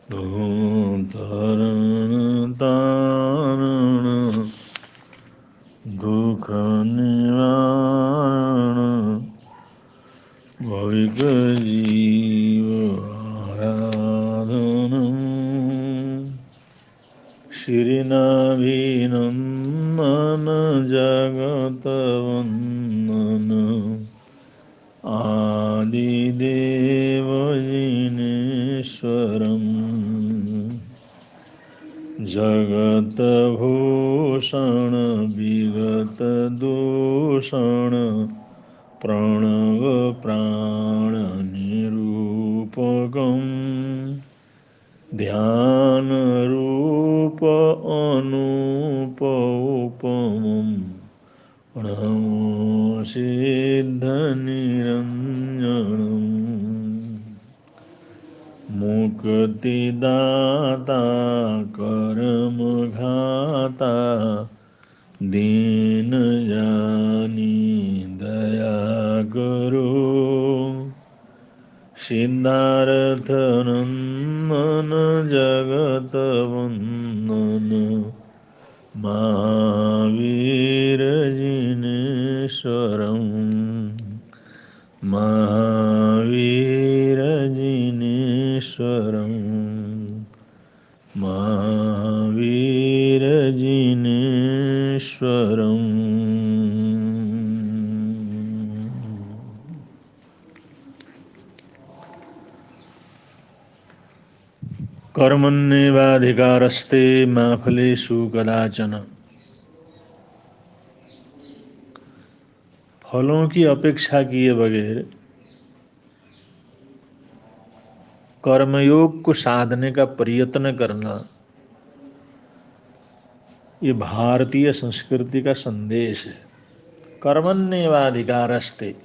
तरण तारण दुख निवारण भविक जीव आराधनम् श्रीनाभिनन्दन जगत वंदन आदिदेव जिनेश्वरम् जगत भूषण विगत दूषण प्रणव प्राण निरूपकम् ध्यान रूप अनूप उपमम् नमो सिद्ध निरंजनम् मुक्तिदाता कर्मघाता दीन जानी दया करो सिद्धार्थ नंदन जगत वंदन महावीर जिनेश्वरम् महावीर जिनेश्वरम् महावीर जिनेश्वरम्। कर्मण्येवाधिकारस्ते मा फलेषु कदाचन। फलों की अपेक्षा किए बगैर कर्मयोग को साधने का प्रयत्न करना, ये भारतीय संस्कृति का संदेश है। कर्मण्येवाधिकारस्ते,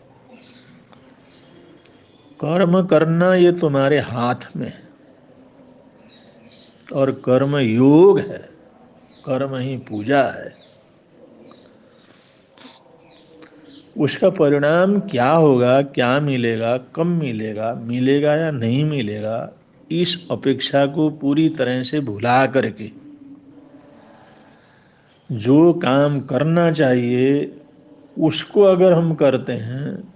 कर्म करना ये तुम्हारे हाथ में है और कर्म योग है, कर्म ही पूजा है। उसका परिणाम क्या होगा, क्या मिलेगा, कब मिलेगा, मिलेगा या नहीं मिलेगा, इस अपेक्षा को पूरी तरह से भुला करके जो काम करना चाहिए उसको अगर हम करते हैं,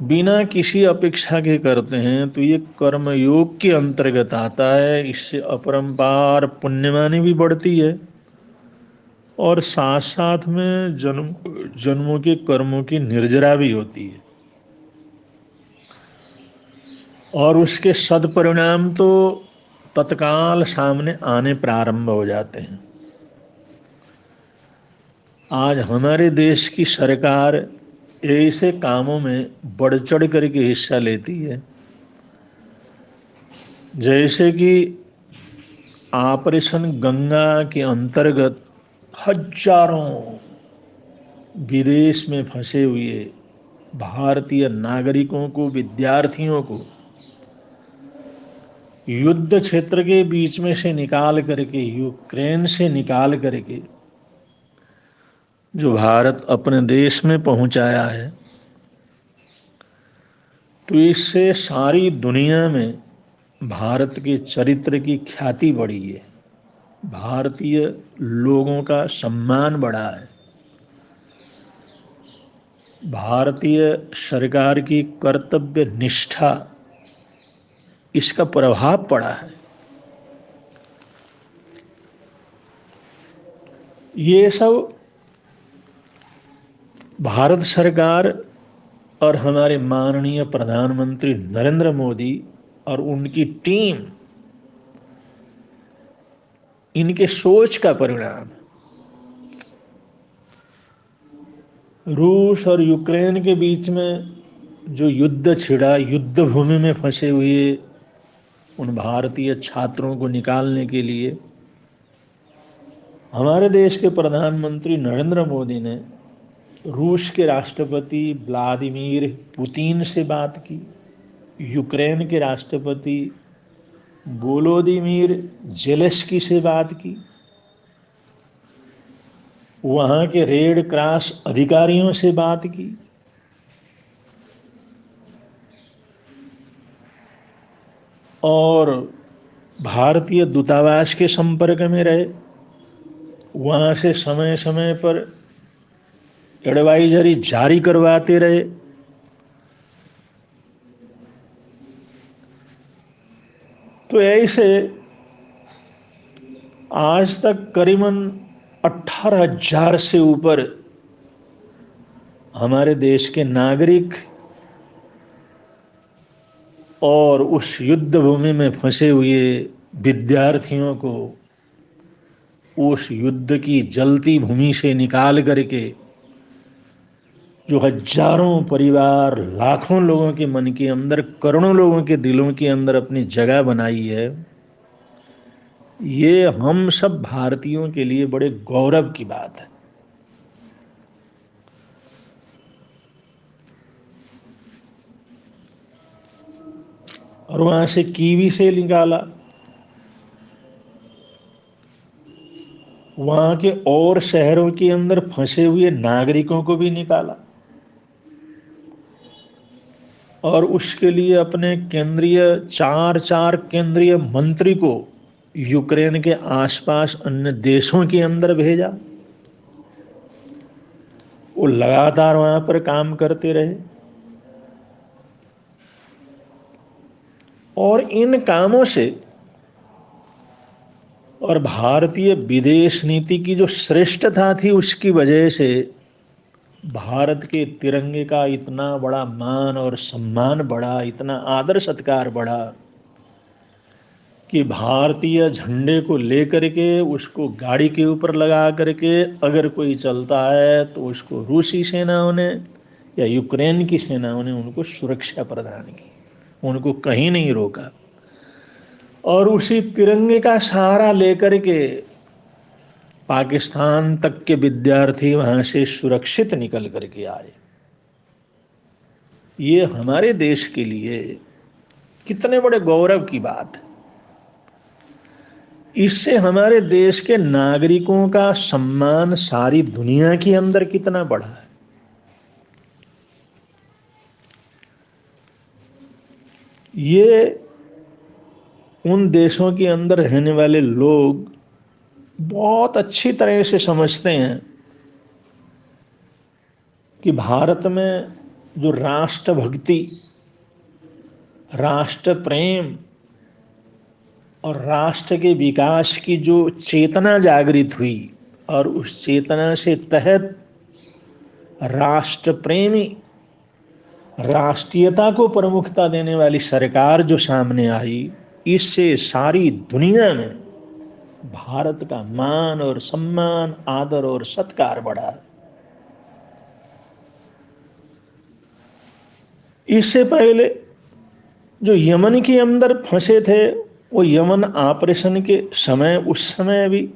बिना किसी अपेक्षा के करते हैं, तो ये कर्म योग के अंतर्गत आता है। इससे अपरंपार पुण्यमानी भी बढ़ती है और साथ साथ में जन्मों के कर्मों की निर्जरा भी होती है और उसके सदपरिणाम तो तत्काल सामने आने प्रारंभ हो जाते हैं। आज हमारे देश की सरकार ऐसे कामों में बढ़ चढ़ करके हिस्सा लेती है, जैसे कि ऑपरेशन गंगा के अंतर्गत हजारों विदेश में फंसे हुए भारतीय नागरिकों को, विद्यार्थियों को युद्ध क्षेत्र के बीच में से निकाल करके, यूक्रेन से निकाल करके जो भारत अपने देश में पहुंचाया है, तो इससे सारी दुनिया में भारत के चरित्र की ख्याति बढ़ी है, भारतीय लोगों का सम्मान बढ़ा है, भारतीय सरकार की कर्तव्य निष्ठा, इसका प्रभाव पड़ा है। ये सब भारत सरकार और हमारे माननीय प्रधानमंत्री नरेंद्र मोदी और उनकी टीम, इनके सोच का परिणाम। रूस और यूक्रेन के बीच में जो युद्ध छिड़ा, युद्ध भूमि में फंसे हुए उन भारतीय छात्रों को निकालने के लिए हमारे देश के प्रधानमंत्री नरेंद्र मोदी ने रूस के राष्ट्रपति व्लादिमीर पुतिन से बात की, यूक्रेन के राष्ट्रपति वोलोदिमीर जेलेंस्की से बात की, वहाँ के रेड क्रॉस अधिकारियों से बात की, और भारतीय दूतावास के संपर्क में रहे, वहाँ से समय समय पर एडवाइजरी जारी करवाते रहे। तो ऐसे आज तक करीबन 18,000 से ऊपर हमारे देश के नागरिक और उस युद्ध भूमि में फंसे हुए विद्यार्थियों को उस युद्ध की जलती भूमि से निकाल करके जो हजारों परिवार, लाखों लोगों के मन के अंदर, करोड़ों लोगों के दिलों के अंदर अपनी जगह बनाई है, ये हम सब भारतीयों के लिए बड़े गौरव की बात है। और वहां से कीवी से निकाला, वहां के और शहरों के अंदर फंसे हुए नागरिकों को भी निकाला, और उसके लिए अपने चार केंद्रीय मंत्री को यूक्रेन के आसपास अन्य देशों के अंदर भेजा। वो लगातार वहां पर काम करते रहे, और इन कामों से और भारतीय विदेश नीति की जो श्रेष्ठता थी उसकी वजह से भारत के तिरंगे का इतना बड़ा मान और सम्मान बढ़ा, इतना आदर सत्कार बढ़ा कि भारतीय झंडे को लेकर के उसको गाड़ी के ऊपर लगा करके अगर कोई चलता है तो उसको रूसी सेनाओं ने या यूक्रेन की सेनाओं ने उनको सुरक्षा प्रदान की, उनको कहीं नहीं रोका। और उसी तिरंगे का सहारा लेकर के पाकिस्तान तक के विद्यार्थी वहां से सुरक्षित निकल करके आए। ये हमारे देश के लिए कितने बड़े गौरव की बात है। इससे हमारे देश के नागरिकों का सम्मान सारी दुनिया के अंदर कितना बढ़ा है। ये उन देशों के अंदर रहने वाले लोग बहुत अच्छी तरह से समझते हैं कि भारत में जो राष्ट्रभक्ति, राष्ट्र प्रेम और राष्ट्र के विकास की जो चेतना जागृत हुई, और उस चेतना से तहत राष्ट्र प्रेमी, राष्ट्रीयता को प्रमुखता देने वाली सरकार जो सामने आई, इससे सारी दुनिया में भारत का मान और सम्मान, आदर और सत्कार बढ़ा। इससे पहले जो यमन के अंदर फंसे थे, वो यमन ऑपरेशन के समय, उस समय भी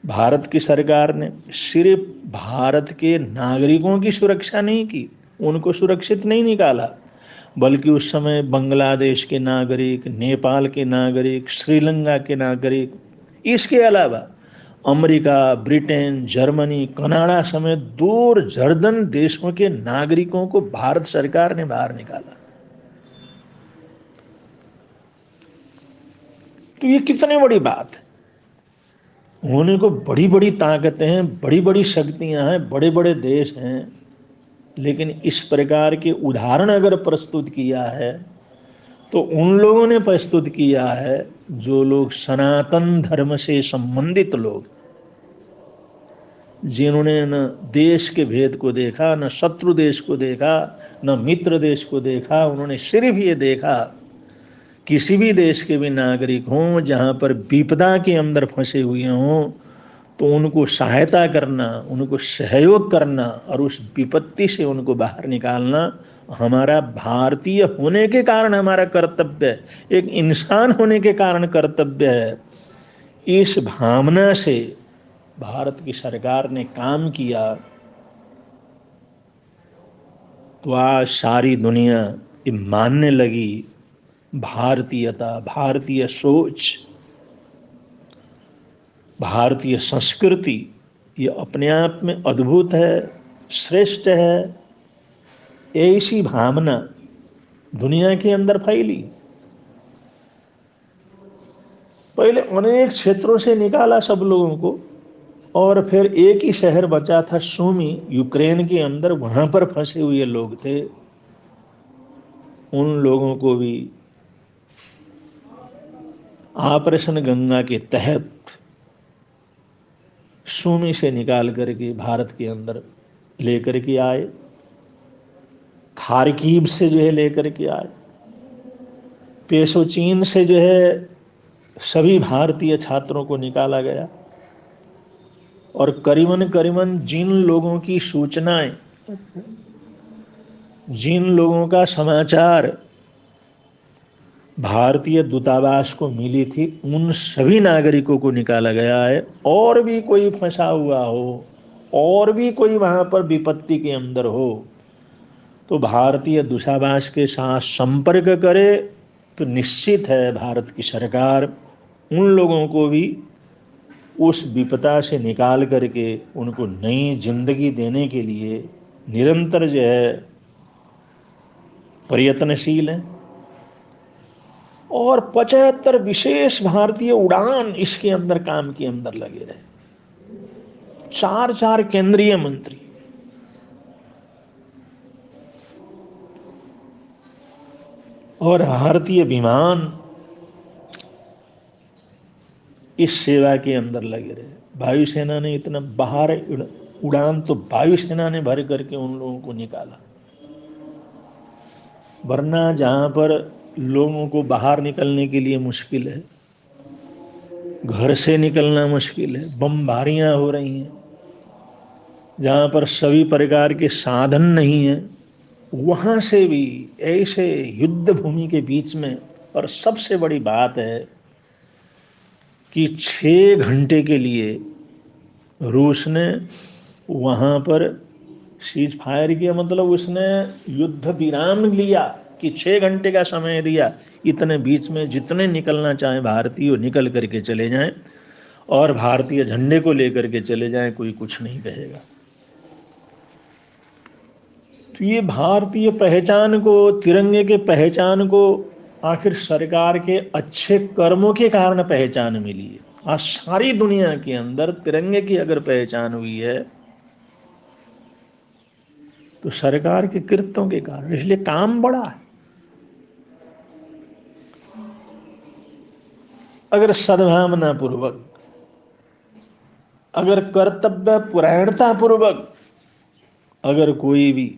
भारत की सरकार ने सिर्फ भारत के नागरिकों की सुरक्षा नहीं की, उनको सुरक्षित नहीं निकाला, बल्कि उस समय बांग्लादेश के नागरिक, नेपाल के नागरिक, श्रीलंका के नागरिक, इसके अलावा अमेरिका, ब्रिटेन, जर्मनी, कनाडा समेत दूर दर्जन देशों के नागरिकों को भारत सरकार ने बाहर निकाला। तो ये कितनी बड़ी बात है। होने को बड़ी बड़ी ताकतें हैं, बड़ी बड़ी शक्तियां हैं, बड़े बड़े देश हैं, लेकिन इस प्रकार के उदाहरण अगर प्रस्तुत किया है तो उन लोगों ने प्रस्तुत किया है जो लोग सनातन धर्म से संबंधित लोग, जिन्होंने न देश के भेद को देखा, न शत्रु देश को देखा, न मित्र देश को देखा। उन्होंने सिर्फ ये देखा किसी भी देश के भी नागरिक हों, जहाँ पर विपदा के अंदर फंसे हुए हों, तो उनको सहायता करना, उनको सहयोग करना और उस विपत्ति से उनको बाहर निकालना हमारा भारतीय होने के कारण हमारा कर्तव्य है, एक इंसान होने के कारण कर्तव्य है। इस भावना से भारत की सरकार ने काम किया, तो आज सारी दुनिया ये मानने लगी भारतीयता, भारतीय सोच, भारतीय संस्कृति ये अपने आप में अद्भुत है, श्रेष्ठ है। ऐसी भावना दुनिया के अंदर फैली। पहले अनेक क्षेत्रों से निकाला सब लोगों को, और फिर एक ही शहर बचा था सूमी, यूक्रेन के अंदर, वहां पर फंसे हुए लोग थे, उन लोगों को भी ऑपरेशन गंगा के तहत सूमी से निकाल करके भारत के अंदर लेकर के आए, खारकीव से जो है लेकर के आए, पेशोचीन से जो है सभी भारतीय छात्रों को निकाला गया, और करीबन करीबन जिन लोगों की सूचनाएं, जिन लोगों का समाचार भारतीय दूतावास को मिली थी, उन सभी नागरिकों को निकाला गया है। और भी कोई फंसा हुआ हो, और भी कोई वहां पर विपत्ति के अंदर हो, तो भारतीय दूतावास के साथ संपर्क करे, तो निश्चित है भारत की सरकार उन लोगों को भी उस विपदा से निकाल करके उनको नई जिंदगी देने के लिए निरंतर जो है प्रयत्नशील है। और 75 विशेष भारतीय उड़ान इसके अंदर काम के अंदर लगे रहे, 4 केंद्रीय मंत्री, और भारतीय विमान इस सेवा के अंदर लगे रहे। वायुसेना ने इतना बाहर उड़ान तो वायुसेना ने भर करके उन लोगों को निकाला, वरना जहां पर लोगों को बाहर निकलने के लिए मुश्किल है, घर से निकलना मुश्किल है, बमबारियां हो रही हैं, जहां पर सभी प्रकार के साधन नहीं है, वहां से भी ऐसे युद्ध भूमि के बीच में। और सबसे बड़ी बात है कि 6 घंटे के लिए रूस ने वहां पर सीज फायर किया, मतलब उसने युद्ध विराम लिया कि 6 घंटे का समय दिया, इतने बीच में जितने निकलना चाहें भारतीय निकल करके चले जाएं, और भारतीय झंडे को लेकर के चले जाएं, कोई कुछ नहीं कहेगा। तो ये भारतीय पहचान को, तिरंगे के पहचान को आखिर सरकार के अच्छे कर्मों के कारण पहचान मिली है। आज सारी दुनिया के अंदर तिरंगे की अगर पहचान हुई है तो सरकार के कृत्यों के कारण, इसलिए काम बड़ा है। अगर सद्भावना पूर्वक, अगर कर्तव्य पुराणता पूर्वक अगर कोई भी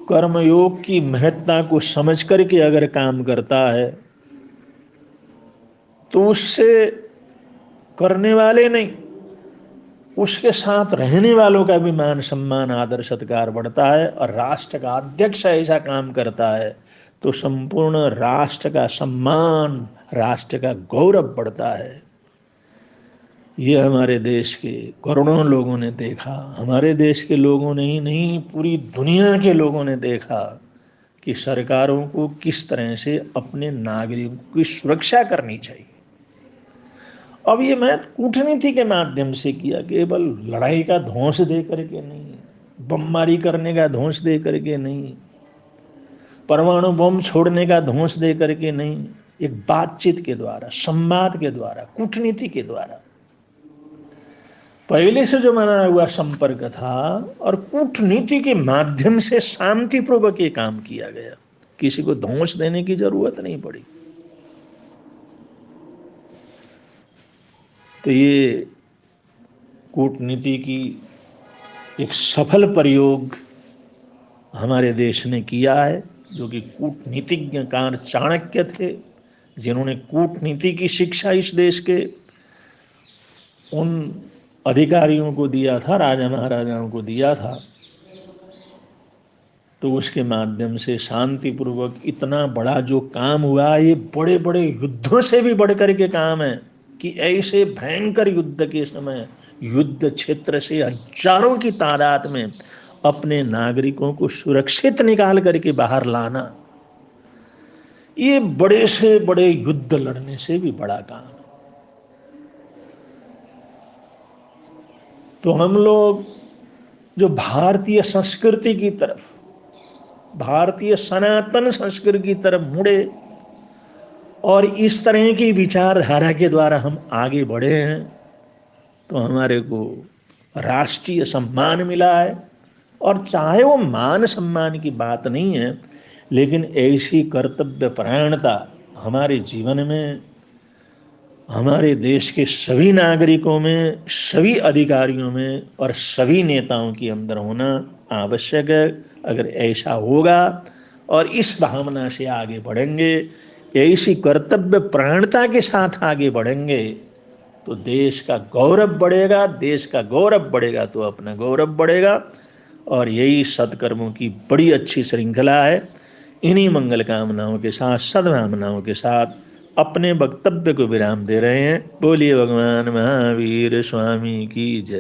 कर्मयोग की महत्ता को समझ करके अगर काम करता है, तो उससे करने वाले नहीं, उसके साथ रहने वालों का भी मान सम्मान आदर सत्कार बढ़ता है। और राष्ट्र का अध्यक्ष ऐसा काम करता है तो संपूर्ण राष्ट्र का सम्मान, राष्ट्र का गौरव बढ़ता है। ये हमारे देश के करोड़ों लोगों ने देखा, हमारे देश के लोगों ने ही नहीं, पूरी दुनिया के लोगों ने देखा कि सरकारों को किस तरह से अपने नागरिकों की सुरक्षा करनी चाहिए। अब ये मैं कूटनीति के माध्यम से किया, केवल लड़ाई का धौंस दे करके नहीं, बमबारी करने का धौंस दे करके नहीं, परमाणु बम छोड़ने का धौंस दे करके नहीं, एक बातचीत के द्वारा, संवाद के द्वारा, कूटनीति के द्वारा पहले से जो बना हुआ संपर्क था, और कूटनीति के माध्यम से शांतिपूर्वक ये काम किया गया, किसी को धौंस देने की जरूरत नहीं पड़ी। तो ये कूटनीति की एक सफल प्रयोग हमारे देश ने किया है, जो कि कूटनीतिज्ञ कार चाणक्य थे, जिन्होंने कूटनीति की शिक्षा इस देश के उन अधिकारियों को दिया था, राजा महाराजाओं को दिया था। तो उसके माध्यम से शांतिपूर्वक इतना बड़ा जो काम हुआ, ये बड़े बड़े युद्धों से भी बढ़कर के काम है कि ऐसे भयंकर युद्ध के समय युद्ध क्षेत्र से हजारों की तादाद में अपने नागरिकों को सुरक्षित निकाल करके बाहर लाना, ये बड़े से बड़े युद्ध लड़ने से भी बड़ा काम है। तो हम लोग जो भारतीय संस्कृति की तरफ, भारतीय सनातन संस्कृति की तरफ मुड़े, और इस तरह की विचारधारा के द्वारा हम आगे बढ़े हैं तो हमारे को राष्ट्रीय सम्मान मिला है। और चाहे वो मान सम्मान की बात नहीं है, लेकिन ऐसी कर्तव्य परायणता हमारे जीवन में, हमारे देश के सभी नागरिकों में, सभी अधिकारियों में और सभी नेताओं के अंदर होना आवश्यक है। अगर ऐसा होगा और इस भावना से आगे बढ़ेंगे, ऐसी कर्तव्य प्राणता के साथ आगे बढ़ेंगे, तो देश का गौरव बढ़ेगा। देश का गौरव बढ़ेगा तो अपना गौरव बढ़ेगा। और यही सत्कर्मों की बड़ी अच्छी श्रृंखला है। इन्हीं मंगल कामनाओं के साथ, सद्भावनाओं के साथ अपने वक्तव्य को विराम दे रहे हैं। बोलिए भगवान महावीर स्वामी की जय।